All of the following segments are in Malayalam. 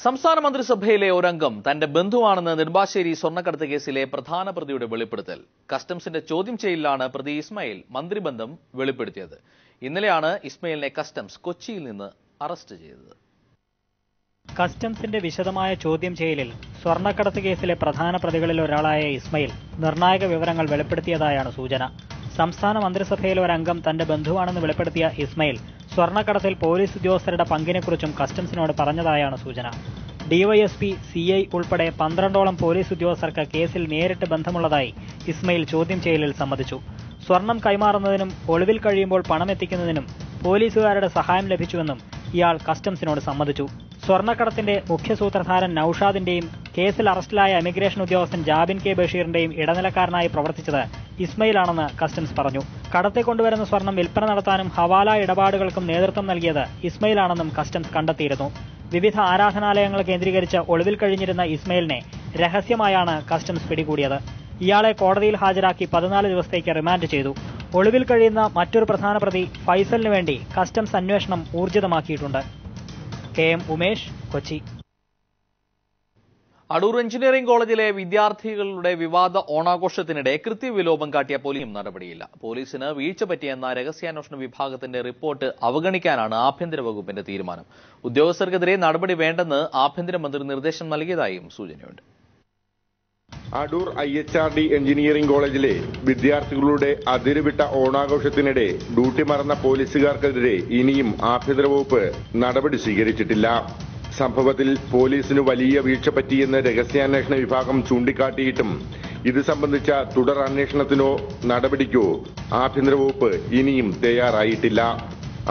സംസ്ഥാന മന്ത്രിസഭയിലെ ഒരംഗം തന്റെ ബന്ധുവാണെന്ന് നെടുമ്പാശ്ശേരി സ്വർണ്ണക്കടത്ത് കേസിലെ പ്രധാന പ്രതിയുടെ വെളിപ്പെടുത്തൽ. കസ്റ്റംസിന്റെ ചോദ്യം ചെയ്യലിലാണ് പ്രതി ഇസ്മായിൽ മന്ത്രിബന്ധം വെളിപ്പെടുത്തിയത്. ഇന്നലെയാണ് ഇസ്മായിലിനെ കസ്റ്റംസ് കൊച്ചിയിൽ നിന്ന് അറസ്റ്റ് ചെയ്തത്. കസ്റ്റംസിന്റെ വിശദമായ ചോദ്യം ചെയ്യലിൽ സ്വർണ്ണക്കടത്ത് കേസിലെ പ്രധാന പ്രതികളിൽ ഒരാളായ ഇസ്മായിൽ നിർണായക വിവരങ്ങൾ വെളിപ്പെടുത്തിയതായാണ് സൂചന. സംസ്ഥാന മന്ത്രിസഭയിലെ ഒരംഗം തന്റെ ബന്ധുവാണെന്ന് വെളിപ്പെടുത്തിയ ഇസ്മായിൽ സ്വർണ്ണക്കടത്തിൽ പോലീസ് ഉദ്യോഗസ്ഥരുടെ പങ്കിനെക്കുറിച്ചും കസ്റ്റംസിനോട് പറഞ്ഞതായാണ് സൂചന. ഡിവൈഎസ്പി, സിഐ ഉൾപ്പെടെ 12ഓളം പോലീസ് ഉദ്യോഗസ്ഥർക്ക് കേസിൽ നേരിട്ട് ബന്ധമുള്ളതായി ഇസ്മായിൽ ചോദ്യം ചെയ്യലിൽ സമ്മതിച്ചു. സ്വർണം കൈമാറുന്നതിനും ഒളിവിൽ കഴിയുമ്പോൾ പണം എത്തിക്കുന്നതിനും പോലീസുകാരുടെ സഹായം ലഭിച്ചുവെന്നും ഇയാൾ കസ്റ്റംസിനോട് സമ്മതിച്ചു. സ്വർണ്ണക്കടത്തിന്റെ മുഖ്യ സൂത്രധാരൻ നൌഷാദിന്റെയും കേസിൽ അറസ്റ്റിലായ ഇമിഗ്രേഷൻ ഉദ്യോഗസ്ഥൻ ജാബിൻ കെ ബഷീറിന്റെയും ഇടനിലക്കാരനായി പ്രവർത്തിച്ചത് ഇസ്മായിലാണെന്ന് കസ്റ്റംസ് പറഞ്ഞു. കടത്തിക്കൊണ്ടുവരുന്ന സ്വർണം വിൽപ്പന നടത്താനും ഹവാല ഇടപാടുകൾക്കും നേതൃത്വം നൽകിയത് ഇസ്മായിലാണെന്നും കസ്റ്റംസ് കണ്ടെത്തിയിരുന്നു. വിവിധ ആരാധനാലയങ്ങൾ കേന്ദ്രീകരിച്ച് ഒളിവിൽ കഴിഞ്ഞിരുന്ന ഇസ്മായിലിനെ രഹസ്യമായാണ് കസ്റ്റംസ് പിടികൂടിയത്. ഇയാളെ കോടതിയിൽ ഹാജരാക്കി 14 ദിവസത്തേക്ക് റിമാൻഡ് ചെയ്തു. ഒളിവിൽ കഴിയുന്ന മറ്റൊരു പ്രധാന പ്രതി ഫൈസലിന് വേണ്ടി കസ്റ്റംസ് അന്വേഷണം ഊർജിതമാക്കിയിട്ടുണ്ട്. KM ഉമേഷ്, കൊച്ചി. അടൂർ എഞ്ചിനീയറിംഗ് കോളേജിലെ വിദ്യാർത്ഥികളുടെ വിവാദ ഓണാഘോഷത്തിനിടെ കൃത്യവിലോപം കാട്ടിയ പോലീസും നടപടിയില്ല. പോലീസിന് വീഴ്ച പറ്റിയെന്ന രഹസ്യാന്വേഷണ വിഭാഗത്തിന്റെ റിപ്പോർട്ട് അവഗണിക്കാനാണ് ആഭ്യന്തര വകുപ്പിന്റെ തീരുമാനം. ഉദ്യോഗസ്ഥർക്കെതിരെ നടപടി വേണ്ടെന്ന് ആഭ്യന്തരമന്ത്രി നിർദ്ദേശം നൽകിയതായും സൂചനയുണ്ട്. അടൂർ IHRD എഞ്ചിനീയറിംഗ് കോളേജിലെ വിദ്യാർത്ഥികളുടെ അതിരുവിട്ട ഓണാഘോഷത്തിനിടെ ഡ്യൂട്ടി മറന്ന പോലീസുകാർക്കെതിരെ ഇനിയും ആഭ്യന്തര വകുപ്പ് നടപടി സ്വീകരിച്ചിട്ടില്ല. സംഭവത്തിൽ പോലീസിന് വലിയ വീഴ്ച പറ്റിയെന്ന് രഹസ്യാന്വേഷണ വിഭാഗം ചൂണ്ടിക്കാട്ടിയിട്ടും ഇത് സംബന്ധിച്ച തുടർ അന്വേഷണത്തിനോ നടപടിക്കോ ആഭ്യന്തര വകുപ്പ് ഇനിയും തയ്യാറായിട്ടില്ല.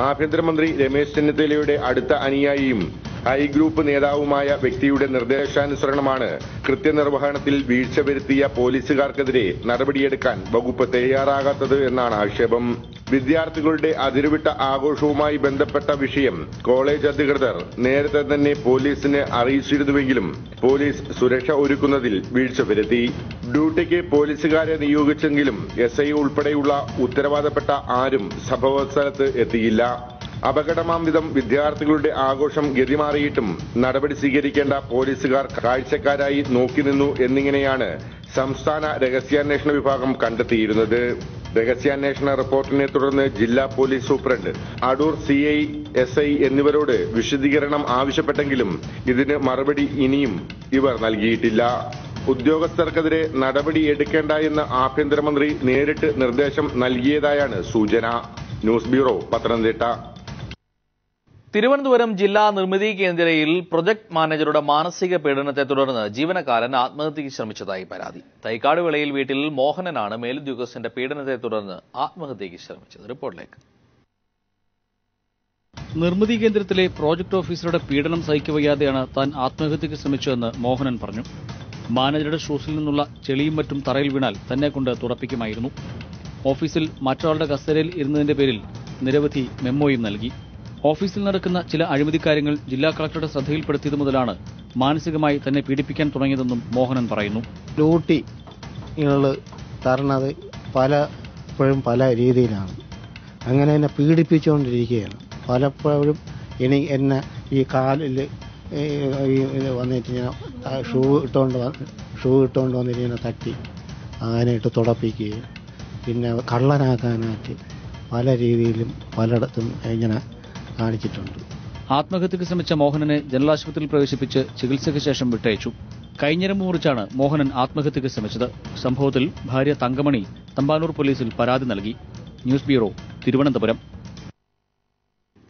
ആഭ്യന്തരമന്ത്രി രമേശ് ചെന്നിത്തലയുടെ അടുത്ത അനുയായിയും ഐ ഗ്രൂപ്പ് നേതാവുമായ വ്യക്തിയുടെ നിർദ്ദേശാനുസരണമാണ് കൃത്യനിർവഹണത്തിൽ വീഴ്ച വരുത്തിയ പോലീസുകാർക്കെതിരെ നടപടിയെടുക്കാൻ വകുപ്പ് തയ്യാറാകാത്തത് എന്നാണ് ആക്ഷേപം. വിദ്യാർത്ഥികളുടെ അതിരുവിട്ട ആഘോഷവുമായി ബന്ധപ്പെട്ട വിഷയം കോളേജ് അധികൃതർ നേരത്തെ തന്നെ പോലീസിനെ അറിയിച്ചിരുന്നുവെങ്കിലും പോലീസ് സുരക്ഷ ഒരുക്കുന്നതിൽ വീഴ്ച വരുത്തി. ഡ്യൂട്ടിക്ക് പോലീസുകാരെ നിയോഗിച്ചെങ്കിലും SI ഉൾപ്പെടെയുള്ള ഉത്തരവാദപ്പെട്ട ആരും സംഭവസ്ഥലത്ത് എത്തിയില്ല. അപകടമാം വിധം വിദ്യാർത്ഥികളുടെ ആഘോഷം ഗതിമാറിയിട്ടും നടപടി സ്വീകരിക്കേണ്ട പോലീസുകാർ കാഴ്ചക്കാരായി നോക്കിനിന്നു എന്നിങ്ങനെയാണ് സംസ്ഥാന രഹസ്യാന്വേഷണ വിഭാഗം കണ്ടെത്തിയിരുന്നത്. രഹസ്യാന്വേഷണ റിപ്പോർട്ടിനെ തുടർന്ന് ജില്ലാ police superintendent, Adoor CI, SI എന്നിവരോട് വിശദീകരണം ആവശ്യപ്പെട്ടെങ്കിലും ഇതിന് മറുപടി ഇനിയും ഇവർ നൽകിയിട്ടില്ല. ഉദ്യോഗസ്ഥർക്കെതിരെ നടപടി എടുക്കേണ്ട എന്ന് ആഭ്യന്തരമന്ത്രി നേരിട്ട് നിർദ്ദേശം നൽകിയതായാണ് സൂചന. News bureau, Pathanamthitta. തിരുവനന്തപുരം ജില്ലാ നിർമ്മിതി കേന്ദ്രയിൽ പ്രൊജക്ട് മാനേജറുടെ മാനസിക പീഡനത്തെ തുടർന്ന് ജീവനക്കാരൻ ആത്മഹത്യയ്ക്ക് ശ്രമിച്ചതായി പരാതി. തൈക്കാട് വിളയിൽ വീട്ടിൽ മോഹനനാണ് മേലുദ്യോഗസ്ഥന്റെ പീഡനത്തെ തുടർന്ന് ആത്മഹത്യയ്ക്ക് ശ്രമിച്ചത്. റിപ്പോർട്ടിലേക്ക്. നിർമ്മിതി കേന്ദ്രത്തിലെ പ്രോജക്ട് ഓഫീസറുടെ പീഡനം സഹിക്കവയ്യാതെയാണ് താൻ ആത്മഹത്യയ്ക്ക് ശ്രമിച്ചതെന്ന് മോഹനൻ പറഞ്ഞു. മാനേജറുടെ ഷൂസിൽ നിന്നുള്ള ചെളിയും മറ്റും തറയിൽ വീണാൽ തന്നെ കൊണ്ട് തുടപ്പിക്കുമായിരുന്നു. ഓഫീസിൽ മറ്റൊരാളുടെ കസേരയിൽ ഇരുന്നതിന്റെ പേരിൽ നിരവധി മെമ്മോയും നൽകി. ഓഫീസിൽ നടക്കുന്ന ചില അഴിമതിക്കാര്യങ്ങൾ ജില്ലാ കളക്ടറുടെ ശ്രദ്ധയിൽപ്പെടുത്തിയത് മുതലാണ് മാനസികമായി തന്നെ പീഡിപ്പിക്കാൻ തുടങ്ങിയതെന്നും മോഹനൻ പറയുന്നു. ഡ്യൂട്ടി തരണത് പലപ്പോഴും പല രീതിയിലാണ്. അങ്ങനെ എന്നെ പീഡിപ്പിച്ചുകൊണ്ടിരിക്കുകയാണ്. പലപ്പോഴും എന്നെ ഈ കാലിൽ വന്നിട്ട് ഞാൻ ഷൂ ഇട്ടുകൊണ്ട് വന്നിട്ട് ഇങ്ങനെ തട്ടി അതിനായിട്ട് തുടപ്പിക്കുകയും പിന്നെ കള്ളനാക്കാനായിട്ട് പല രീതിയിലും പലയിടത്തും ഇങ്ങനെ കാണിച്ചിട്ടുണ്ട്. ആത്മഹത്യയ്ക്ക് ശ്രമിച്ച മോഹനനെ ജനറൽ ആശുപത്രിയിൽ പ്രവേശിപ്പിച്ച് ചികിത്സയ്ക്ക് ശേഷം വിട്ടയച്ചു. കൈഞ്ഞരമ്പ് മുറിച്ചാണ് മോഹനൻ ആത്മഹത്യയ്ക്ക് ശ്രമിച്ചത്. സംഭവത്തിൽ ഭാര്യ തങ്കമണി തമ്പാനൂർ പോലീസിൽ പരാതി നൽകി. News bureau, Thiruvananthapuram.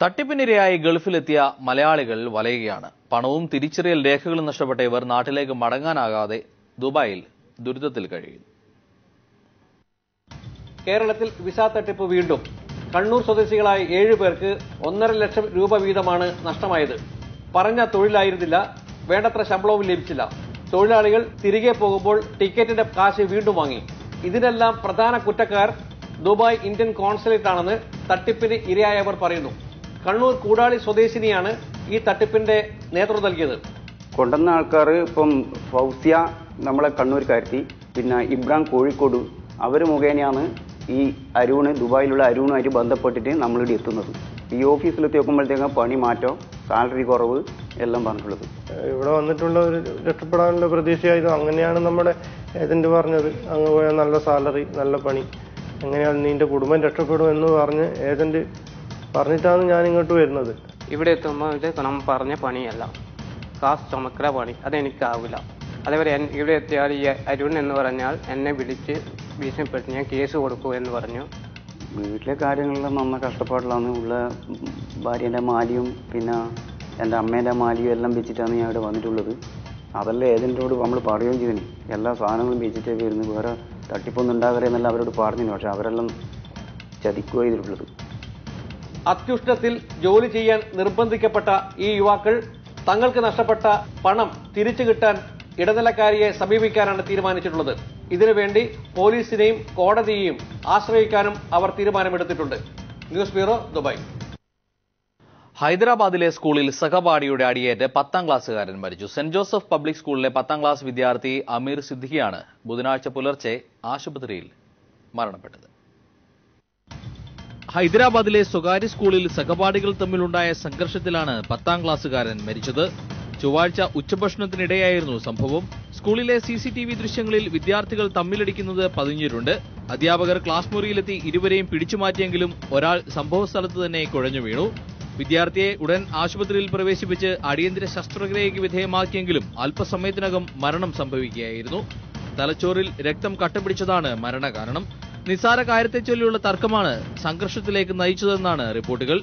തട്ടിപ്പിനിരയായി ഗൾഫിലെത്തിയ മലയാളികൾ വലയുകയാണ്. പണവും തിരിച്ചറിയൽ രേഖകളും നഷ്ടപ്പെട്ട ഇവർ നാട്ടിലേക്ക് മടങ്ങാനാകാതെ ദുബായിൽ ദുരിതത്തിൽ കഴിയുന്നു. കേരളത്തിൽ വിസ തട്ടിപ്പ് വീണ്ടും. കണ്ണൂർ സ്വദേശികളായ 7 പേർക്ക് 1.5 ലക്ഷം രൂപ വീതമാണ് നഷ്ടമായത്. പറഞ്ഞ തൊഴിലായിരുന്നില്ല, വേണ്ടത്ര ശമ്പളവും ലഭിച്ചില്ല. തൊഴിലാളികൾ തിരികെ പോകുമ്പോൾ ടിക്കറ്റിന്റെ കാശ് വീണ്ടും വാങ്ങി. ഇതിനെല്ലാം പ്രധാന കുറ്റക്കാർ ദുബായ് ഇന്ത്യൻ കോൺസുലേറ്റ് ആണെന്ന് തട്ടിപ്പിന് ഇരയായവർ പറയുന്നു. കണ്ണൂർ കൂടാളി സ്വദേശിനിയാണ് ഈ തട്ടിപ്പിന്റെ നേതൃത്വം നൽകിയത്. കൊണ്ടുവന്ന ആൾക്കാർ ഇപ്പം ഫൗസിയ നമ്മളെ കണ്ണൂർക്കാരത്തി, പിന്നെ ഇബ്രാഹിം കോഴിക്കോട്, അവർ മുഖേനയാണ് ഈ ദുബായിലുള്ള അരുണുമായിട്ട് ബന്ധപ്പെട്ടിട്ട് നമ്മളിവിടെ എത്തുന്നത്. ഈ ഓഫീസിലെത്തി നോക്കുമ്പോഴത്തേക്കും പണി മാറ്റം സാലറി കുറവ് എല്ലാം പറഞ്ഞിട്ടുള്ളത്. ഇവിടെ വന്നിട്ടുള്ള ഒരു രക്ഷപ്പെടാനുള്ള പ്രതീക്ഷയായിരുന്നു. അങ്ങനെയാണ് നമ്മുടെ ഏജന്റ് പറഞ്ഞത്. അങ്ങ് പോയാൽ നല്ല സാലറി, നല്ല പണി, എങ്ങനെയാണ് നിന്റെ കുടുംബം രക്ഷപ്പെടും എന്ന് പറഞ്ഞ് ഏജന്റ് പറഞ്ഞിട്ടാണ് ഞാൻ ഇങ്ങോട്ട് വരുന്നത്. ഇവിടെ എത്തുമ്പോൾ ഇത് നമ്മൾ പറഞ്ഞ പണിയല്ല, കാശ് ചുമക്കുന്ന പണി, അതെനിക്കാവില്ല. അതേപോലെ ഇവിടെ എത്തിയാൽ ഈ അരുൺ എന്ന് പറഞ്ഞാൽ എന്നെ വിളിച്ച് ഭീഷണിപ്പെടുത്തി ഞാൻ കേസ് കൊടുക്കൂ എന്ന് പറഞ്ഞു. വീട്ടിലെ കാര്യങ്ങളെല്ലാം നന്ന കഷ്ടപ്പാടിലാണ്. ഉള്ള ഭാര്യേൻ്റെ മാലിയും പിന്നെ എൻ്റെ അമ്മേൻ്റെ മാലിയും എല്ലാം വെച്ചിട്ടാണ് ഞാൻ ഇവിടെ വന്നിട്ടുള്ളത്. അതെല്ലാം ഏജൻറ്റോട് നമ്മൾ പറയുകയും ചെയ്തിന്, എല്ലാ സാധനങ്ങളും വെച്ചിട്ടേ വരുന്നു, വേറെ തട്ടിപ്പൊന്നും ഉണ്ടാകരുത് എന്നല്ല അവരോട് പറഞ്ഞിരുന്നു. പക്ഷെ അവരെല്ലാം ചതിക്കുക ചെയ്തിട്ടുള്ളത്. അത്യുഷ്ണത്തിൽ ജോലി ചെയ്യാൻ നിർബന്ധിക്കപ്പെട്ട ഈ യുവാക്കൾ തങ്ങൾക്ക് നഷ്ടപ്പെട്ട പണം തിരിച്ചു കിട്ടാൻ ഇടനിലക്കാരിയെ സമീപിക്കാനാണ് തീരുമാനിച്ചിട്ടുള്ളത്. ഇതിനുവേണ്ടി പോലീസിനെയും കോടതിയെയും ആശ്രയിക്കാനും അവർ തീരുമാനമെടുത്തിട്ടുണ്ട്. News bureau, Dubai. ഹൈദരാബാദിലെ സ്കൂളിൽ സഹപാഠിയുടെ അടിയേറ്റ് 10ാം ക്ലാസ്സുകാരൻ മരിച്ചു. സെന്റ് ജോസഫ് പബ്ലിക് സ്കൂളിലെ 10ാം ക്ലാസ് വിദ്യാർത്ഥി അമീർ സിദ്ദിഖിയാണ് ബുധനാഴ്ച പുലർച്ചെ ആശുപത്രിയിൽ മരണപ്പെട്ടത്. ഹൈദരാബാദിലെ സ്വകാര്യ സ്കൂളിൽ സഹപാഠികൾ തമ്മിലുണ്ടായ സംഘർഷത്തിലാണ് 10ാം ക്ലാസ്സുകാരൻ മരിച്ചത്. ചൊവ്വാഴ്ച ഉച്ചഭക്ഷണത്തിനിടെയായിരുന്നു സംഭവം. സ്കൂളിലെ CCTV ദൃശ്യങ്ങളിൽ വിദ്യാർത്ഥികൾ തമ്മിലടിക്കുന്നത് പതിഞ്ഞിട്ടുണ്ട്. അധ്യാപകർ ക്ലാസ് മുറിയിലെത്തി ഇരുവരെയും പിടിച്ചുമാറ്റിയെങ്കിലും ഒരാൾ സംഭവസ്ഥലത്ത് തന്നെ കുഴഞ്ഞു വീണു. വിദ്യാർത്ഥിയെ ഉടൻ ആശുപത്രിയിൽ പ്രവേശിപ്പിച്ച് അടിയന്തര ശസ്ത്രക്രിയയ്ക്ക് വിധേയമാക്കിയെങ്കിലും അല്പസമയത്തിനകം മരണം സംഭവിക്കുകയായിരുന്നു. തലച്ചോറിൽ രക്തം കട്ടപിടിച്ചതാണ് മരണകാരണം. നിസ്സാര കാര്യത്തെ ചൊല്ലിയുള്ള തർക്കമാണ് സംഘർഷത്തിലേക്ക് നയിച്ചതെന്നാണ് റിപ്പോർട്ടുകൾ.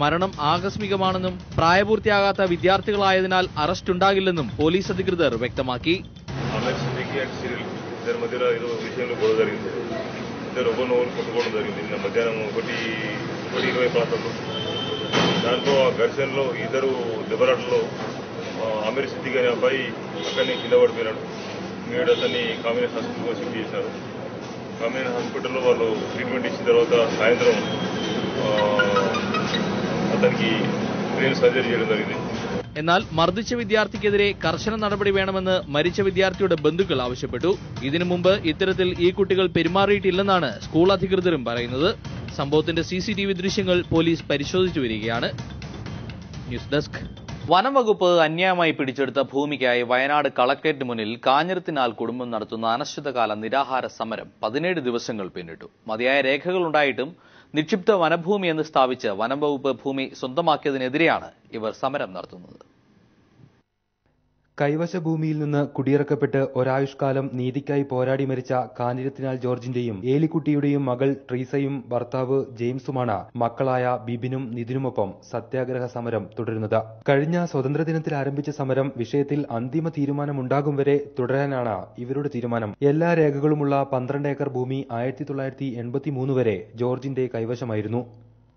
മരണം ആകസ്മികമാണെന്നും പ്രായപൂർത്തിയാകാത്ത വിദ്യാർത്ഥികളായതിനാൽ അറസ്റ്റ് ഉണ്ടാകില്ലെന്നും പോലീസ് അധികൃതർ వ్యక్తమాക്കി. దాంట్లో ఆ ఘర్షణలో ఇద్దరు దెబ్బలాటలో అమీర్ సిద్దిక్ అనే అబ్బాయి అక్కడనే కింద పడిపోయినాడు. మీరు అతన్ని కామినేషన్ హాస్పిటల్లో షిఫ్ట్ చేశారు. కామినేషన్ హాస్పిటల్లో వాళ్ళు ట్రీట్మెంట్ ఇచ్చిన తర్వాత సాయంత్రం అతనికి బ్రెయిన్ సర్జరీ చేయడం జరిగింది. എന്നാൽ മർദ്ദിച്ച വിദ്യാർത്ഥിക്കെതിരെ കർശന നടപടി വേണമെന്ന് മരിച്ച വിദ്യാർത്ഥിയുടെ ബന്ധുക്കൾ ആവശ്യപ്പെട്ടു. ഇതിനു മുമ്പ് ഇത്തരത്തിൽ ഈ കുട്ടികൾ പെരുമാറിയിട്ടില്ലെന്നാണ് സ്കൂൾ അധികൃതരും പറയുന്നത്. സംഭവത്തിന്റെ CCTV ദൃശ്യങ്ങൾ പോലീസ് പരിശോധിച്ചു വരികയാണ്. News desk. വനം വകുപ്പ് അന്യായമായി പിടിച്ചെടുത്ത ഭൂമിക്കായി വയനാട് കളക്ടറേറ്റ് മുന്നിൽ കാഞ്ഞിരത്തിനാൽ കുടുംബം നടത്തുന്ന അനിശ്ചിതകാല നിരാഹാര സമരം 17 ദിവസങ്ങൾ പിന്നിട്ടു. മതിയായ രേഖകളുണ്ടായിട്ടും നിക്ഷിപ്ത വനഭൂമി എന്ന് സ്ഥാപിച്ച് വനം വകുപ്പ് ഭൂമി സ്വന്തമാക്കിയതിനെതിരെയാണ് ഇവർ സമരം നടത്തുന്നത്. കൈവശ ഭൂമിയിൽ നിന്ന് കുടിയിറക്കപ്പെട്ട് ഒരായുഷ്കാലം നീതിക്കായി പോരാടി മരിച്ച കാഞ്ഞിരത്തിനാൽ ജോർജിന്റെയും ഏലിക്കുട്ടിയുടെയും മകൾ ട്രീസയും ഭർത്താവ് ജെയിംസുമാണ് മക്കളായ ബിബിനും നിതിനുമൊപ്പം സത്യാഗ്രഹ സമരം തുടരുന്നത്. കഴിഞ്ഞ സ്വാതന്ത്ര്യദിനത്തിൽ ആരംഭിച്ച സമരം വിഷയത്തിൽ അന്തിമ തീരുമാനമുണ്ടാകും വരെ തുടരാനാണ് ഇവരുടെ തീരുമാനം. എല്ലാ രേഖകളുമുള്ള 12 ഏക്കർ ഭൂമി 1983 വരെ ജോർജിന്റെ കൈവശമായിരുന്നു.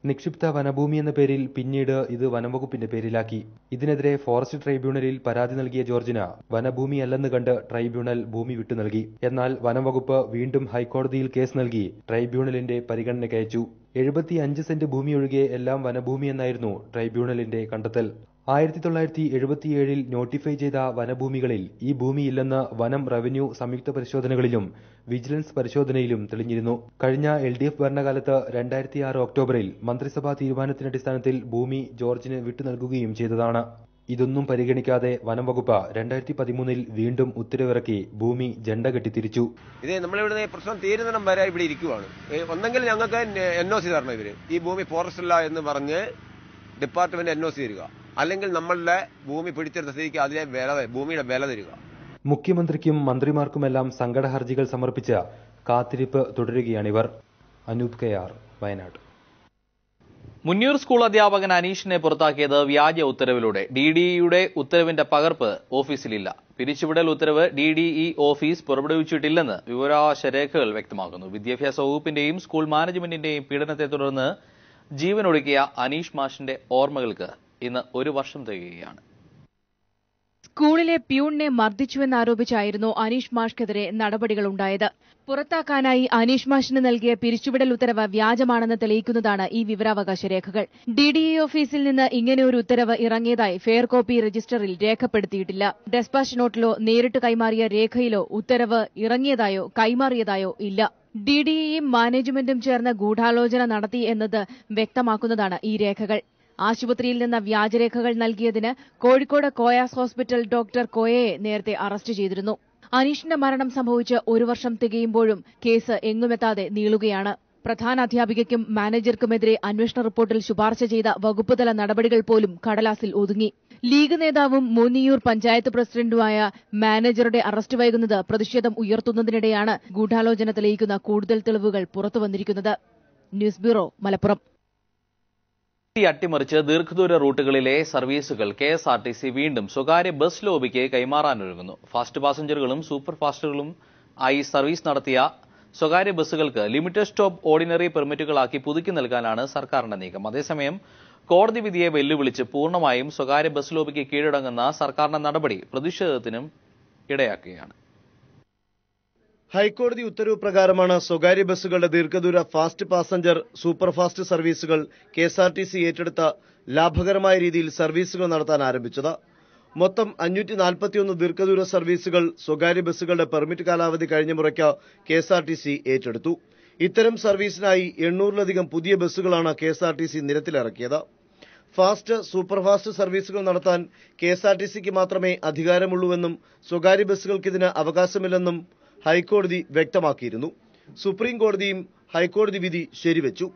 നിക്ഷിപ്ത വനഭൂമി എന്ന പേരിൽ പിന്നീട് ഇത് വനംവകുപ്പിന്റെ പേരിലാക്കി. ഇതിനെതിരെ ഫോറസ്റ്റ് ട്രൈബ്യൂണലിൽ പരാതി നൽകിയ ജോർജിന് വനഭൂമിയല്ലെന്ന് കണ്ട് ട്രൈബ്യൂണൽ ഭൂമി വിട്ടു നൽകി. എന്നാൽ വനംവകുപ്പ് വീണ്ടും ഹൈക്കോടതിയിൽ കേസ് നൽകി ട്രൈബ്യൂണലിന്റെ പരിഗണനയ്ക്കയച്ചു. 75 സെന്റ് ഭൂമി ഒഴികെ എല്ലാം വനഭൂമിയെന്നായിരുന്നു ട്രൈബ്യൂണലിന്റെ കണ്ടെത്തൽ. 1977 നോട്ടിഫൈ ചെയ്ത വനഭൂമികളിൽ ഈ ഭൂമിയില്ലെന്ന് വനം റവന്യൂ സംയുക്ത പരിശോധനകളിലും വിജിലൻസ് പരിശോധനയിലും തെളിഞ്ഞിരുന്നു. കഴിഞ്ഞ LDF ഭരണകാലത്ത് 2006 ഒക്ടോബറിൽ മന്ത്രിസഭാ തീരുമാനത്തിന്റെ അടിസ്ഥാനത്തിൽ ഭൂമി ജോർജിന് വിട്ടു നൽകുകയും ചെയ്തതാണ്. ഇതൊന്നും പരിഗണിക്കാതെ വനം വകുപ്പ് 2013 വീണ്ടും ഉത്തരവിറക്കി ഭൂമി ജണ്ട കെട്ടി തിരിച്ചു. ഇത് നമ്മളിവിടെ പ്രശ്നം തീരുന്നിടം വരെ ഇവിടെ ഇരിക്കുവാണ്. ഒന്നെങ്കിൽ ഞങ്ങൾക്ക് NOC തരണം. ഇവര് ഈ ഭൂമി ഫോറസ്റ്റ് അല്ല എന്ന് പറഞ്ഞ് ഡിപ്പാർട്ട്മെന്റ് NOC തരിക, അല്ലെങ്കിൽ നമ്മളുടെ ഭൂമി പിടിച്ചെടുത്ത സ്ഥിതിക്ക് അതിലെ ഭൂമിയുടെ വില തരിക. മുഖ്യമന്ത്രിക്കും മന്ത്രിമാർക്കുമെല്ലാം സങ്കട ഹർജികൾ സമർപ്പിച്ച് കാത്തിരിപ്പ് തുടരുകയാണിവർ. അനൂപ് KR, വയനാട്. മുന്നൂർ സ്കൂൾ അധ്യാപകൻ അനീഷിനെ പുറത്താക്കിയത് വ്യാജ ഉത്തരവിലൂടെ. DDEയുടെ ഉത്തരവിന്റെ പകർപ്പ് ഓഫീസിലില്ല. പിരിച്ചുവിടൽ ഉത്തരവ് DDE ഓഫീസ് പുറപ്പെടുവിച്ചിട്ടില്ലെന്ന് വിവരാവകാശ രേഖകൾ വ്യക്തമാക്കുന്നു. വിദ്യാഭ്യാസ വകുപ്പിന്റെയും സ്കൂൾ മാനേജ്മെന്റിന്റെയും പീഡനത്തെ തുടർന്ന് ജീവനൊടുക്കിയ അനീഷ് മാഷിന്റെ ഓർമ്മകൾക്ക് ഇന്ന് 1 വർഷം തികയുകയാണ്. സ്കൂളിലെ പ്യൂണിനെ മർദ്ദിച്ചുവെന്നാരോപിച്ചായിരുന്നു അനീഷ് മാഷ്ക്കെതിരെ നടപടികളുണ്ടായത്. പുറത്താക്കാനായി അനീഷ് മാഷിന് നൽകിയ പിരിച്ചുവിടൽ ഉത്തരവ് വ്യാജമാണെന്ന് തെളിയിക്കുന്നതാണ് ഈ വിവരാവകാശ രേഖകൾ. DDE ഓഫീസിൽ നിന്ന് ഇങ്ങനെയൊരു ഉത്തരവ് ഇറങ്ങിയതായി ഫെയർ കോപ്പി രജിസ്റ്ററിൽ രേഖപ്പെടുത്തിയിട്ടില്ല. ഡെസ്പാച്ച് നോട്ടിലോ നേരിട്ട് കൈമാറിയ രേഖയിലോ ഉത്തരവ് ഇറങ്ങിയതായോ കൈമാറിയതായോ ഇല്ല. DDEയും മാനേജ്മെന്റും ചേർന്ന് ഗൂഢാലോചന നടത്തി എന്നത് വ്യക്തമാക്കുന്നതാണ് ഈ രേഖകൾ. ആശുപത്രിയിൽ നിന്ന് വ്യാജരേഖകൾ നൽകിയതിന് കോഴിക്കോട് കോയാസ് ഹോസ്പിറ്റൽ ഡോക്ടർ കോയയെ നേരത്തെ അറസ്റ്റ് ചെയ്തിരുന്നു. അനീഷിന്റെ മരണം സംഭവിച്ച് 1 വർഷം തികയുമ്പോഴും കേസ് എങ്ങുമെത്താതെ നീളുകയാണ്. പ്രധാന അധ്യാപികയ്ക്കും മാനേജർക്കുമെതിരെ അന്വേഷണ റിപ്പോർട്ടിൽ ശുപാർശ ചെയ്ത വകുപ്പുതല നടപടികൾ പോലും കടലാസിൽ ഒതുങ്ങി. ലീഗ് നേതാവും മൂന്നിയൂർ പഞ്ചായത്ത് പ്രസിഡന്റുമായ മാനേജറുടെ അറസ്റ്റ് വൈകുന്നത് പ്രതിഷേധം ഉയർത്തുന്നതിനിടെയാണ് ഗൂഢാലോചന തെളിയിക്കുന്ന കൂടുതൽ തെളിവുകൾ പുറത്തുവന്നിരിക്കുന്നത്. News bureau, Malappuram. അട്ടിമറിച്ച് ദീർഘദൂര റൂട്ടുകളിലെ സർവീസുകൾ KSRTC വീണ്ടും സ്വകാര്യ ബസ് ലോബിക്ക് കൈമാറാനൊരുങ്ങുന്നു. ഫാസ്റ്റ് പാസഞ്ചറുകളും സൂപ്പർ ഫാസ്റ്റുകളും ആയി സർവീസ് നടത്തിയ സ്വകാര്യ ബസ്സുകൾക്ക് ലിമിറ്റഡ് സ്റ്റോപ്പ് ഓർഡിനറി പെർമിറ്റുകളാക്കി പുതുക്കി നൽകാനാണ് സർക്കാരിന്റെ നീക്കം. അതേസമയം കോടതി വിധിയെ വെല്ലുവിളിച്ച് പൂർണ്ണമായും സ്വകാര്യ ബസ് ലോബിക്ക് കീഴടങ്ങുന്ന സർക്കാരിന്റെ നടപടി പ്രതിഷേധത്തിനും ഇടയാക്കുകയാണ്. ഹൈക്കോടതി ഉത്തരവ് പ്രകാരമാണ് സ്വകാര്യ ബസ്സുകളുടെ ദീർഘദൂര ഫാസ്റ്റ് പാസഞ്ചർ സൂപ്പർ ഫാസ്റ്റ് സർവീസുകൾ KSRTC ഏറ്റെടുത്ത ലാഭകരമായ രീതിയിൽ സർവീസുകൾ നടത്താൻ ആരംഭിച്ചത്. മൊത്തം 541 ദീർഘദൂര സർവീസുകൾ സ്വകാര്യ ബസ്സുകളുടെ പെർമിറ്റ് കാലാവധി കഴിഞ്ഞ മുറയ്ക്ക് KSRTC ഏറ്റെടുത്തു. ഇത്തരം സർവീസിനായി 800-ലധികം പുതിയ ബസ്സുകളാണ് KSRTC നിരത്തിലിറക്കിയത്. ഫാസ്റ്റ് സൂപ്പർ ഫാസ്റ്റ് സർവീസുകൾ നടത്താൻ KSRTCക്ക് മാത്രമേ അധികാരമുള്ളൂവെന്നും സ്വകാര്യ ബസ്സുകൾക്ക് ഇതിന് അവകാശമില്ലെന്നും ഹൈക്കോടതി വ്യക്തമാക്കിയിരുന്നു. സുപ്രീം കോടതിയും ഹൈക്കോടതി വിധി ശരിവെച്ചു.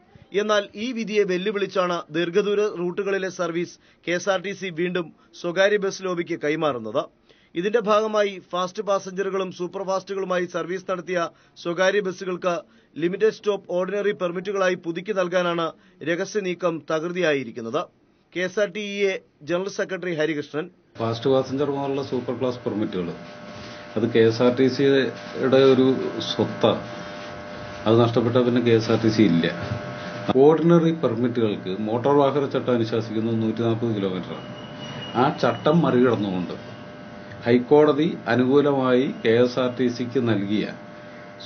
എന്നാൽ ഈ വിധിയെ വെല്ലുവിളിച്ചാണ് ദീർഘദൂര റൂട്ടുകളിലെ സർവീസ് KSRTC വീണ്ടും സ്വകാര്യ ബസ് ലോബിക്ക് കൈമാറുന്നത്. ഇതിന്റെ ഭാഗമായി ഫാസ്റ്റ് പാസഞ്ചറുകളും സൂപ്പർ ഫാസ്റ്റുകളുമായി സർവീസ് നടത്തിയ സ്വകാര്യ ബസ്സുകൾക്ക് ലിമിറ്റഡ് സ്റ്റോപ്പ് ഓർഡിനറി പെർമിറ്റുകളായി പുതുക്കി നൽകാനാണ് രഹസ്യ നീക്കം തകൃതിയായിരിക്കുന്നത്. KSRTE general secretary Harikrishnan, fast passenger മുതലുള്ള സൂപ്പർ ക്ലാസ് പെർമിറ്റുകൾ അത് KSRTCയുടെ ഒരു സ്വത്താണ്. അത് നഷ്ടപ്പെട്ട പിന്നെ KSRTC ഇല്ല. ഓർഡിനറി പെർമിറ്റുകൾക്ക് മോട്ടോർ വാഹന ചട്ടം അനുശാസിക്കുന്നത് 140 കിലോമീറ്ററാണ്. ആ ചട്ടം മറികടന്നുകൊണ്ട് ഹൈക്കോടതി അനുകൂലമായി KSRTCക്ക് നൽകിയ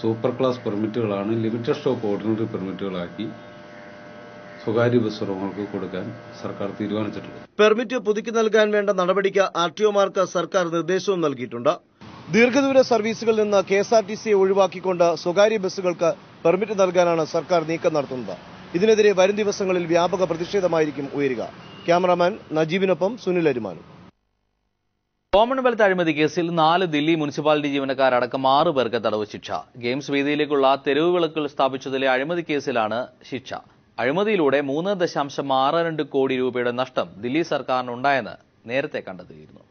സൂപ്പർ ക്ലാസ് പെർമിറ്റുകളാണ് ലിമിറ്റഡ് സ്റ്റോപ്പ് ഓർഡിനറി പെർമിറ്റുകളാക്കി സ്വകാര്യ ബസ് ഉടമകൾക്ക് കൊടുക്കാൻ സർക്കാർ തീരുമാനിച്ചിട്ടുള്ളത്. പെർമിറ്റ് പുതുക്കി നൽകാൻ വേണ്ട നടപടിക്ക് RTOമാർക്ക് സർക്കാർ നിർദ്ദേശവും നൽകിയിട്ടുണ്ട്. ദീർഘദൂര സർവീസുകളിൽ നിന്ന് KSRTCയെ ഒഴിവാക്കിക്കൊണ്ട് സ്വകാര്യ ബസ്സുകൾക്ക് പെർമിറ്റ് നൽകാനാണ് സർക്കാർ നീക്കം നടത്തുന്നത്. ഇതിനെതിരെ വരും ദിവസങ്ങളിൽ വ്യാപക പ്രതിഷേധമായിരിക്കും ഉയരുക. ക്യാമറാമാൻ നജീബിനൊപ്പം സുനിൽ അരിമാനും. കോമൺവെൽത്ത് അഴിമതി കേസിൽ 4 ദില്ലി മുനിസിപ്പാലിറ്റി ജീവനക്കാരടക്കം 6 പേർക്ക് തടവ് ശിക്ഷ. ഗെയിംസ് വേദിയിലേക്കുള്ള തെരുവ് വിളക്കുകൾ സ്ഥാപിച്ചതിലെ അഴിമതി കേസിലാണ് ശിക്ഷ. അഴിമതിയിലൂടെ 3.62 കോടി രൂപയുടെ നഷ്ടം ദില്ലി സർക്കാരിനുണ്ടായെന്ന് നേരത്തെ കണ്ടെത്തിയിരുന്നു.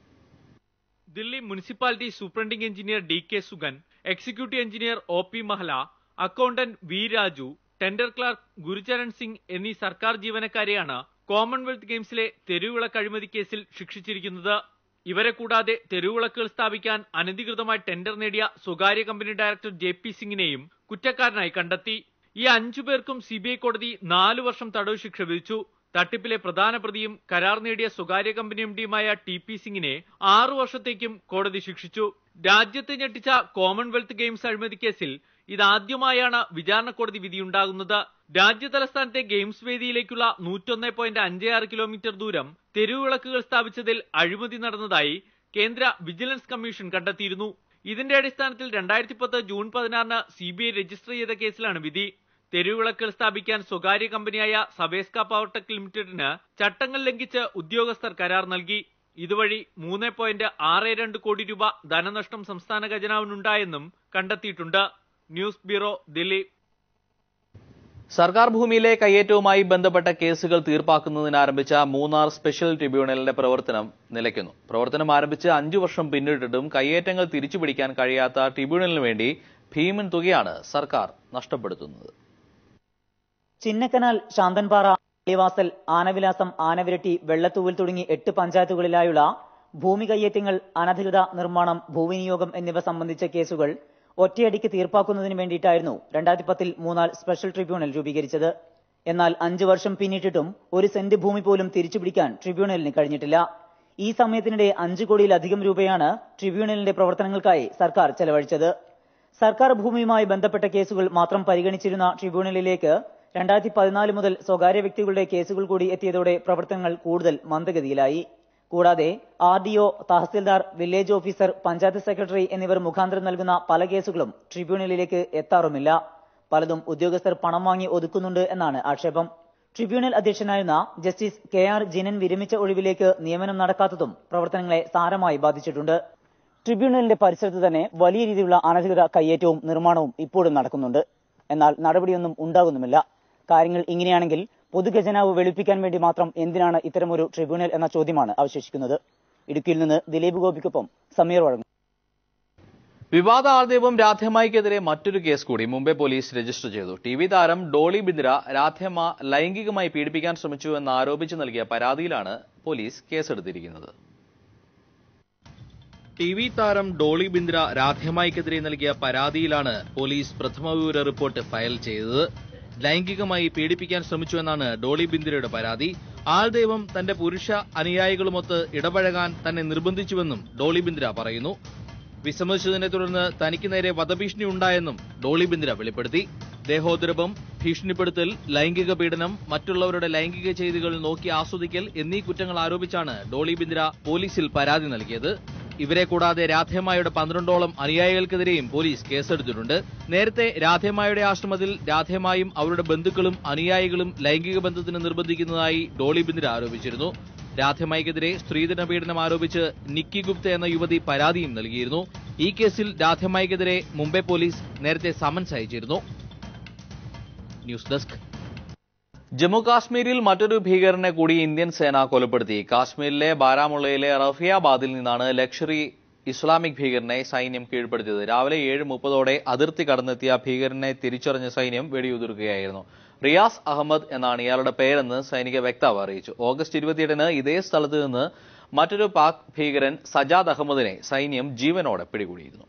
Delhi municipality superintending engineer DK Sugan, executive engineer OP Mahala, accountant V Raju, tender clerk Gurucharan Singh എന്നീ സർക്കാർ ജീവനക്കാരെയാണ് കോമൺവെൽത്ത് ഗെയിംസിലെ തെരുവിളക്ക് അഴിമതി കേസിൽ ശിക്ഷിച്ചിരിക്കുന്നത്. ഇവരെ കൂടാതെ തെരുവിളക്കുകൾ സ്ഥാപിക്കാൻ അനധികൃതമായി ടെൻഡർ നേടിയ സ്വകാര്യ കമ്പനി ഡയറക്ടർ JP സിംഗിനെയും കുറ്റക്കാരനായി കണ്ടെത്തി. ഈ 5 പേർക്കും CBI കോടതി 4 വർഷം തടവ് ശിക്ഷ വിധിച്ചു. തട്ടിപ്പിലെ പ്രധാന പ്രതിയും കരാർ നേടിയ സ്വകാര്യ കമ്പനി MDയുമായ TP സിംഗിനെ 6 വർഷത്തേക്കും കോടതി ശിക്ഷിച്ചു. രാജ്യത്തെ ഞെട്ടിച്ച കോമൺവെൽത്ത് ഗെയിംസ് അഴിമതി കേസിൽ ഇതാദ്യമായാണ് വിചാരണ കോടതി വിധിയുണ്ടാകുന്നത്. രാജ്യതലസ്ഥാനത്തെ ഗെയിംസ് വേദിയിലേക്കുള്ള 101.56 കിലോമീറ്റർ ദൂരം തെരുവിളക്കുകൾ സ്ഥാപിച്ചതിൽ അഴിമതി നടന്നതായി കേന്ദ്ര വിജിലൻസ് കമ്മീഷൻ കണ്ടെത്തിയിരുന്നു. ഇതിന്റെ അടിസ്ഥാനത്തിൽ 2010 ജൂൺ 16 CBI രജിസ്റ്റർ ചെയ്ത കേസിലാണ് വിധി. തെരുവിളക്കുകൾ സ്ഥാപിക്കാൻ സ്വകാര്യ കമ്പനിയായ സവേസ്ക പവർടെക് ലിമിറ്റഡിന് ചട്ടങ്ങൾ ലംഘിച്ച് ഉദ്യോഗസ്ഥർ കരാർ നൽകി. ഇതുവഴി 3.62 കോടി രൂപ ധനനഷ്ടം സംസ്ഥാന ഖജനാവിനുണ്ടായെന്നും കണ്ടെത്തിയിട്ടുണ്ട്. News bureau, Delhi. സർക്കാർ ഭൂമിയിലെ കയ്യേറ്റവുമായി ബന്ധപ്പെട്ട കേസുകൾ തീർപ്പാക്കുന്നതിന് ആരംഭിച്ച മൂന്നാർ സ്പെഷ്യൽ ട്രിബ്യൂണലിന്റെ പ്രവർത്തനം നിലയ്ക്കുന്നു. പ്രവർത്തനം ആരംഭിച്ച് 5 വർഷം പിന്നിട്ടിട്ടും കയ്യേറ്റങ്ങൾ തിരിച്ചുപിടിക്കാൻ കഴിയാത്ത ട്രിബ്യൂണലിന് വേണ്ടി ഭീമൻ തുകയാണ് സർക്കാർ നഷ്ടപ്പെടുത്തുന്നത്. ചിന്നക്കനാൽ, ശാന്തൻപാറ, പള്ളിവാസൽ, ആനവിലാസം, ആനവിരട്ടി, വെള്ളത്തൂവൽ തുടങ്ങി 8 പഞ്ചായത്തുകളിലായുള്ള ഭൂമി കയ്യേറ്റങ്ങൾ, അനധികൃത നിർമ്മാണം, ഭൂവിനിയോഗം എന്നിവ സംബന്ധിച്ച കേസുകൾ ഒറ്റയടിക്ക് തീർപ്പാക്കുന്നതിന് വേണ്ടിയിട്ടായിരുന്നു 2010 മൂന്നാർ സ്പെഷ്യൽ ട്രിബ്യൂണൽ രൂപീകരിച്ചത്. എന്നാൽ 5 വർഷം പിന്നിട്ടിട്ടും 1 സെന്റ് ഭൂമി പോലും തിരിച്ചുപിടിക്കാൻ ട്രിബ്യൂണലിന് കഴിഞ്ഞിട്ടില്ല. ഈ സമയത്തിനിടെ 5 കോടിയിലധികം രൂപയാണ് ട്രിബ്യൂണലിന്റെ പ്രവർത്തനങ്ങൾക്കായി സർക്കാർ ചെലവഴിച്ചത്. സർക്കാർ ഭൂമിയുമായി ബന്ധപ്പെട്ട കേസുകൾ മാത്രം പരിഗണിച്ചിരുന്ന ട്രിബ്യൂണലിലേക്ക് 2014 മുതൽ സ്വകാര്യ വ്യക്തികളുടെ കേസുകൾ കൂടി എത്തിയതോടെ പ്രവർത്തനങ്ങൾ കൂടുതൽ മന്ദഗതിയിലായി. കൂടാതെ RDO, tahsildar, village officer, panchayat secretary എന്നിവർ മുഖാന്തരം നൽകുന്ന പല കേസുകളും ട്രിബ്യൂണലിലേക്ക് എത്താറുമില്ല. പലതും ഉദ്യോഗസ്ഥർ പണം വാങ്ങി ഒതുക്കുന്നുണ്ട് എന്നാണ് ആക്ഷേപം. ട്രിബ്യൂണൽ അധ്യക്ഷനായിരുന്ന ജസ്റ്റിസ് KR ജിനൻ വിരമിച്ച ഒഴിവിലേക്ക് നിയമനം നടക്കാത്തതും പ്രവർത്തനങ്ങളെ സാരമായി ബാധിച്ചിട്ടുണ്ട്. ട്രിബ്യൂണലിന്റെ പരിസരത്ത് തന്നെ വലിയ രീതിയിലുള്ള അനധികൃത കയ്യേറ്റവും നിർമ്മാണവും ഇപ്പോഴും നടക്കുന്നുണ്ട്. എന്നാൽ നടപടിയൊന്നും ഉണ്ടാകുന്നുമില്ല. കാര്യങ്ങൾ ഇങ്ങനെയാണെങ്കിൽ പൊതുഖജനാവ് വെളുപ്പിക്കാൻ വേണ്ടി മാത്രം എന്തിനാണ് ഇത്തരമൊരു ട്രിബ്യൂണൽ എന്ന ചോദ്യമാണ് അവശേഷിക്കുന്നത്. ഇടുക്കിയിൽ നിന്ന് ദിലീപ് ഗോപിക്കൊപ്പം സമീർ വഴങ്ങും. വിവാദ ആൾദൈവം രാധേമായ്ക്കെതിരെ മറ്റൊരു കേസ് കൂടി മുംബൈ പോലീസ് രജിസ്റ്റർ ചെയ്തു. TV താരം ഡോളി ബിന്ദ്ര രാധേമ ലൈംഗികമായി പീഡിപ്പിക്കാൻ ശ്രമിച്ചുവെന്ന് ആരോപിച്ച് നൽകിയ പരാതിയിലാണ് പോലീസ് കേസെടുത്തിരിക്കുന്നത്. TV താരം ഡോളി ബിന്ദ്ര രാധേമായ്ക്കെതിരെ നൽകിയ പരാതിയിലാണ് പോലീസ് പ്രഥമവിവര റിപ്പോർട്ട് ഫയൽ ചെയ്തത്. ലൈംഗികമായി പീഡിപ്പിക്കാൻ ശ്രമിച്ചുവെന്നാണ് ഡോളി ബിന്ദ്രയുടെ പരാതി. ആൾദൈവം തന്റെ പുരുഷ അനുയായികളുമൊത്ത് ഇടപഴകാൻ തന്നെ നിർബന്ധിച്ചുവെന്നും ഡോളി ബിന്ദ്ര പറയുന്നു. വിസമ്മതിച്ചതിനെ തുടർന്ന് തനിക്ക് നേരെ വധഭീഷണി ഉണ്ടായെന്നും ഡോളി ബിന്ദ്ര വെളിപ്പെടുത്തി. ദേഹോദ്രവം, ഭീഷണിപ്പെടുത്തൽ, ലൈംഗിക പീഡനം, മറ്റുള്ളവരുടെ ലൈംഗിക ചെയ്തികൾ നോക്കി ആസ്വദിക്കൽ എന്നീ കുറ്റങ്ങൾ ആരോപിച്ചാണ് ഡോളി ബിന്ദ്ര പോലീസിൽ പരാതി നൽകിയത്. ഇവരെ കൂടാതെ രാധേമായുടെ 12ഓളം അനുയായികൾക്കെതിരെയും പോലീസ് കേസെടുത്തിട്ടുണ്ട്. നേരത്തെ രാധേമായുടെ ആശ്രമത്തിൽ രാധേമായും അവരുടെ ബന്ധുക്കളും അനുയായികളും ലൈംഗിക ബന്ധത്തിന് നിർബന്ധിക്കുന്നതായി ഡോളി ബിന്ദ്ര ആരോപിച്ചിരുന്നു. രാധേമായ്ക്കെതിരെ സ്ത്രീധന പീഡനം ആരോപിച്ച് നിക്കി ഗുപ്ത എന്ന യുവതി പരാതിയും നൽകിയിരുന്നു. ഈ കേസിൽ രാധേമായ്ക്കെതിരെ മുംബൈ പോലീസ് നേരത്തെ സമൻസ് അയച്ചിരുന്നു. News desk. ജമ്മു കാശ്മീരിൽ മറ്റൊരു ഭീകരനെ കൂടി ഇന്ത്യൻ സേന കൊലപ്പെടുത്തി. കാശ്മീരിലെ ബാരാമുള്ളയിലെ റഫിയാബാദിൽ നിന്നാണ് ലഷ്കർ-ഇ ഇസ്ലാമിക് ഭീകരനെ സൈന്യം കീഴ്പ്പെടുത്തിയത്. രാവിലെ 7:30ഓടെ അതിർത്തി കടന്നെത്തിയ ഭീകരനെ തിരിച്ചറിഞ്ഞ സൈന്യം വെടിയുതിർക്കുകയായിരുന്നു. റിയാസ് അഹമ്മദ് എന്നാണ് ഇയാളുടെ പേരെന്ന് സൈനിക വക്താവ് അറിയിച്ചു. ഓഗസ്റ്റ് 27-ന് ഇതേ സ്ഥലത്ത് നിന്ന് മറ്റൊരു പാക് ഭീകരൻ സജാദ് അഹമ്മദിനെ സൈന്യം ജീവനോടെ പിടികൂടിയിരുന്നു.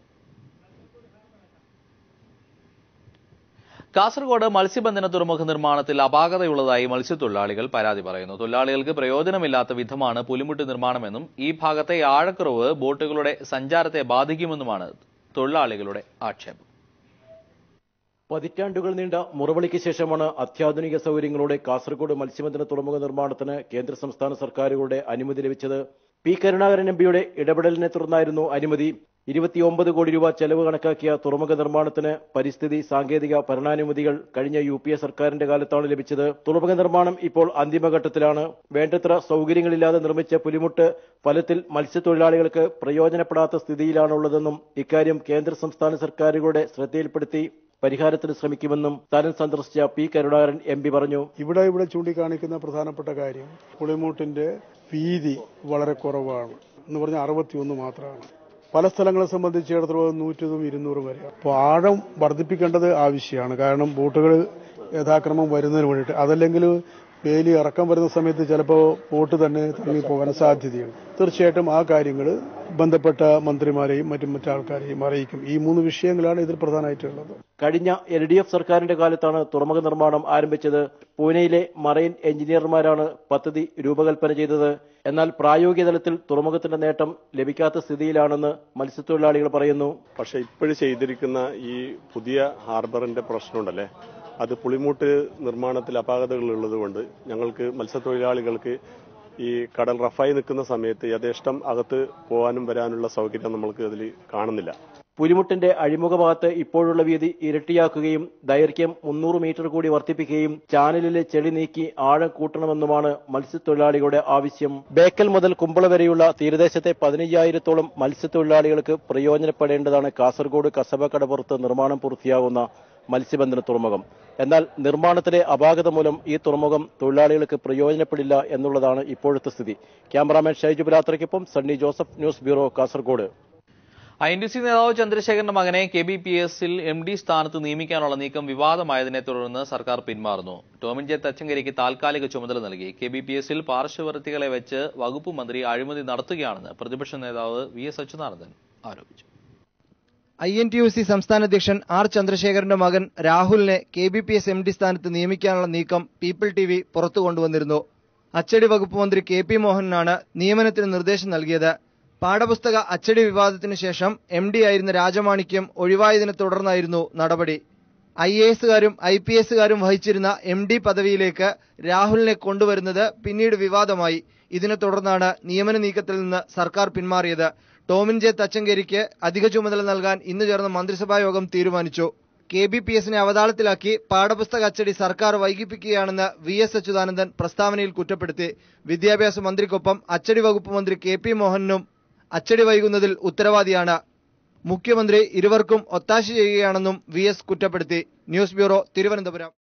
കാസർഗോഡ് മത്സ്യബന്ധന തുറമുഖ നിർമ്മാണത്തിൽ അപാകതയുള്ളതായി മത്സ്യത്തൊഴിലാളികൾ പരാതി പറയുന്നു. തൊഴിലാളികൾക്ക് പ്രയോജനമില്ലാത്ത വിധമാണ് പുലിമുട്ട് നിർമ്മാണമെന്നും ഈ ഭാഗത്തെ ആഴക്കുറവ് ബോട്ടുകളുടെ സഞ്ചാരത്തെ ബാധിക്കുമെന്നുമാണ് തൊഴിലാളികളുടെ ആക്ഷേപം. പതിറ്റാണ്ടുകൾ നീണ്ട മുറവിളിക്ക് ശേഷമാണ് അത്യാധുനിക സൗകര്യങ്ങളോടെ കാസർഗോഡ് മത്സ്യബന്ധന തുറമുഖ നിർമ്മാണത്തിന് കേന്ദ്ര സംസ്ഥാന സർക്കാരുകളുടെ അനുമതി ലഭിച്ചത്. പി കരുണാകരൻ എംപിയുടെ ഇടപെടലിനെ തുടർന്നായിരുന്നു അനുമതി. 29 കോടി രൂപ ചെലവ് കണക്കാക്കിയ തുറമുഖ നിർമ്മാണത്തിന് പരിസ്ഥിതി സാങ്കേതിക ഭരണാനുമതികൾ കഴിഞ്ഞ UPA സർക്കാരിന്റെ കാലത്താണ് ലഭിച്ചത്. തുറമുഖ നിർമ്മാണം ഇപ്പോൾ അന്തിമഘട്ടത്തിലാണ്. വേണ്ടത്ര സൗകര്യങ്ങളില്ലാതെ നിർമ്മിച്ച പുലിമുട്ട് ഫലത്തിൽ മത്സ്യത്തൊഴിലാളികൾക്ക് പ്രയോജനപ്പെടാത്ത സ്ഥിതിയിലാണുള്ളതെന്നും ഇക്കാര്യം കേന്ദ്ര സംസ്ഥാന സർക്കാരുകളുടെ ശ്രദ്ധയിൽപ്പെടുത്തി പരിഹാരത്തിന് ശ്രമിക്കുമെന്നും സ്ഥലം സന്ദർശിച്ച പി കരുണാകരൻ MP പറഞ്ഞു. ഇവിടെ ചൂണ്ടിക്കാണിക്കുന്ന പ്രധാനപ്പെട്ട കാര്യം പുളിമൂട്ടിന്റെ വീതി വളരെ കുറവാണ് എന്ന് പറഞ്ഞാൽ 61 മാത്രമാണ്. പല സ്ഥലങ്ങളെ സംബന്ധിച്ചിടത്തോളം 100-ഉം 200-ഉം വരെ. അപ്പോൾ ആഴം വർദ്ധിപ്പിക്കേണ്ടത് ആവശ്യമാണ്. കാരണം ബോട്ടുകൾ യഥാക്രമം വരുന്നതിന് വേണ്ടിയിട്ട്. അതല്ലെങ്കിൽ വേലി ഇറക്കം വരുന്ന സമയത്ത് ചിലപ്പോൾ ബോട്ട് തന്നെ തങ്ങി പോകാൻ സാധ്യതയുണ്ട്. തീർച്ചയായിട്ടും ആ കാര്യങ്ങൾ ബന്ധപ്പെട്ട മന്ത്രിമാരെയും മറ്റാൾക്കാരെയും അറിയിക്കും. ഈ 3 വിഷയങ്ങളാണ് ഇതിൽ പ്രധാനമായിട്ടുള്ളത്. കഴിഞ്ഞ LDF സർക്കാരിന്റെ കാലത്താണ് തുറമുഖ നിർമ്മാണം ആരംഭിച്ചത്. പൂനെയിലെ മറൈൻ എഞ്ചിനീയർമാരാണ് പദ്ധതി രൂപകൽപ്പന ചെയ്തത്. എന്നാൽ പ്രായോഗിക തലത്തിൽ തുറമുഖത്തിന്റെ നേട്ടം ലഭിക്കാത്ത സ്ഥിതിയിലാണെന്ന് മത്സ്യത്തൊഴിലാളികൾ പറയുന്നു. പക്ഷേ ഇപ്പോഴും ചെയ്തിരിക്കുന്ന ഈ പുതിയ ഹാർബറിന്റെ പ്രശ്നമുണ്ടല്ലേ, അത് പുളിമൂട്ട് നിർമ്മാണത്തിൽ അപാകതകൾ ഉള്ളതുകൊണ്ട് ഞങ്ങൾക്ക് മത്സ്യത്തൊഴിലാളികൾക്ക് ഈ കടൽ റഫായി നിൽക്കുന്ന സമയത്ത് യഥേഷ്ടം അകത്ത് പോകാനും വരാനുള്ള സൗകര്യം നമ്മൾക്ക് അതിൽ കാണുന്നില്ല. പുലിമുട്ടിന്റെ അഴിമുഖ ഭാഗത്ത് ഇപ്പോഴുള്ള വീതി ഇരട്ടിയാക്കുകയും ദൈർഘ്യം 300 മീറ്റർ കൂടി വർദ്ധിപ്പിക്കുകയും ചാനലിലെ ചെളി നീക്കി ആഴം കൂട്ടണമെന്നുമാണ് മത്സ്യത്തൊഴിലാളികളുടെ ആവശ്യം. ബേക്കൽ മുതൽ കുമ്പള വരെയുള്ള തീരദേശത്തെ 15,000-ഓളം മത്സ്യത്തൊഴിലാളികൾക്ക് പ്രയോജനപ്പെടേണ്ടതാണ് കാസർഗോഡ് കസബ കടപ്പുറത്ത് നിർമ്മാണം പൂർത്തിയാകുന്ന മത്സ്യബന്ധന തുറമുഖം. എന്നാൽ നിർമ്മാണത്തിലെ അപാകത മൂലം ഈ തുറമുഖം തൊഴിലാളികൾക്ക് പ്രയോജനപ്പെടില്ല എന്നുള്ളതാണ് ഇപ്പോഴത്തെ സ്ഥിതി. ക്യാമറാമാൻ ഷൈജു ബിലാത്രയ്ക്കൊപ്പം Sunny Joseph, news bureau, Kasaragod. INTC നേതാവ് ചന്ദ്രശേഖരന്റെ മകനെ KBPSൽ MD സ്ഥാനത്ത് നിയമിക്കാനുള്ള നീക്കം വിവാദമായതിനെ തുടർന്ന് സർക്കാർ പിന്മാറുന്നു. ടോമിൻ ജെ തച്ചങ്കരിക്ക് താൽക്കാലിക ചുമതല നൽകി. KBPSൽ പാർശ്വവർത്തികളെ വെച്ച് വകുപ്പ് മന്ത്രി അഴിമതി നടത്തുകയാണെന്ന് പ്രതിപക്ഷ നേതാവ് VS അച്യുതാനന്ദൻ ആരോപിച്ചു. INTUC സംസ്ഥാന അധ്യക്ഷൻ R ചന്ദ്രശേഖരന്റെ മകൻ രാഹുലിനെ KBPS MD സ്ഥാനത്ത് നിയമിക്കാനുള്ള നീക്കം പീപ്പിൾ TV പുറത്തു കൊണ്ടുവന്നിരുന്നു. അച്ചടി വകുപ്പ് മന്ത്രി KP മോഹനാണ് നിയമനത്തിന് നിർദ്ദേശം നൽകിയത്. പാഠപുസ്തക അച്ചടി വിവാദത്തിന് ശേഷം MD ആയിരുന്ന രാജമാണിക്യം ഒഴിവായതിനെ തുടർന്നായിരുന്നു നടപടി. IASകാരും IPSകാരും വഹിച്ചിരുന്ന MD പദവിയിലേക്ക് രാഹുലിനെ കൊണ്ടുവരുന്നത് പിന്നീട് വിവാദമായി. ഇതിനെ തുടർന്നാണ് നിയമന നീക്കത്തിൽ നിന്ന് സർക്കാർ പിന്മാറിയത്. ടോമിൻ ജെ തച്ചങ്കരിക്ക് അധിക ചുമതല നൽകാൻ ഇന്ന് ചേർന്ന മന്ത്രിസഭാ യോഗം തീരുമാനിച്ചു. KBPS-നെ അവതാളത്തിലാക്കി പാഠപുസ്തക അച്ചടി സർക്കാർ വൈകിപ്പിക്കുകയാണെന്ന് VS അച്യുതാനന്ദൻ പ്രസ്താവനയിൽ കുറ്റപ്പെടുത്തി. വിദ്യാഭ്യാസ മന്ത്രിക്കൊപ്പം അച്ചടി വകുപ്പ് മന്ത്രി KP മോഹനും അച്ചടി വൈകുന്നതിൽ ഉത്തരവാദിയാണ്. മുഖ്യമന്ത്രി ഇരുവർക്കും ഒത്താശ ചെയ്യുകയാണെന്നും VS കുറ്റപ്പെടുത്തി. News bureau, Thiruvananthapuram.